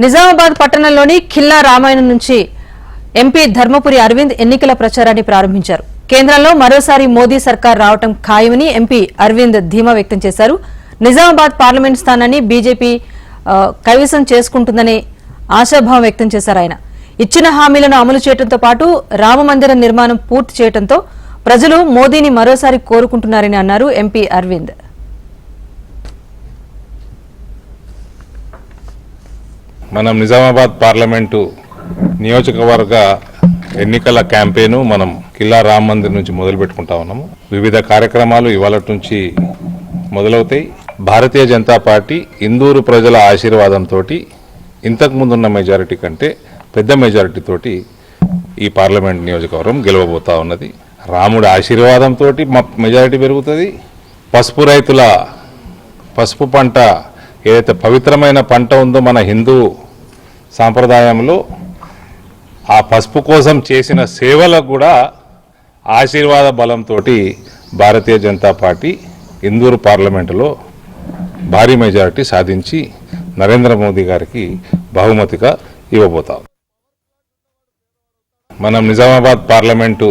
నిజామాబాద్ పట్టణంలోని ఖిల్లా రామాయణం నుంచి ఎంపీ ధర్మపురి అరవింద్ ఎన్నికల ప్రచారాన్ని ప్రారంభించారు. కేంద్రంలో మరోసారి మోదీ సర్కార్ రావటం ఖాయమని ఎంపీ అరవింద్ ధీమా వ్యక్తం చేశారు. నిజామాబాద్ పార్లమెంట్ స్థానాన్ని బీజేపీ కైవసం చేసుకుంటుందనే ఆశాభావం వ్యక్తం చేశారు. ఆయన ఇచ్చిన హామీలను అమలు చేయడంతో పాటు రామమందిర నిర్మాణం పూర్తి చేయడంతో ప్రజలు మోదీని మరోసారి కోరుకుంటున్నారని అన్నారు ఎంపీ అరవింద్. మనం నిజామాబాద్ పార్లమెంటు నియోజకవర్గ ఎన్నికల క్యాంపెయిన్ మనం కిల్లా రామ్ మందిర్ నుంచి మొదలు పెట్టుకుంటా ఉన్నాము. వివిధ కార్యక్రమాలు ఇవాళ నుంచి మొదలవుతాయి. భారతీయ జనతా పార్టీ ఇందూరు ప్రజల ఆశీర్వాదంతో ఇంతకు ముందున్న మెజారిటీ కంటే పెద్ద మెజారిటీ తోటి ఈ పార్లమెంట్ నియోజకవర్గం గెలవబోతా ఉన్నది. రాముడి ఆశీర్వాదంతో మెజారిటీ పెరుగుతుంది. పసుపు రైతుల పసుపు పంట ఏదైతే పవిత్రమైన పంట ఉందో మన హిందూ సాంప్రదాయంలో ఆ పసుపు కోసం చేసిన సేవలకు కూడా ఆశీర్వాద బలంతో భారతీయ జనతా పార్టీ ఇందూరు పార్లమెంటులో భారీ మెజారిటీ సాధించి నరేంద్ర మోదీ గారికి బహుమతిగా ఇవ్వబోతాం. మనం నిజామాబాద్ పార్లమెంటు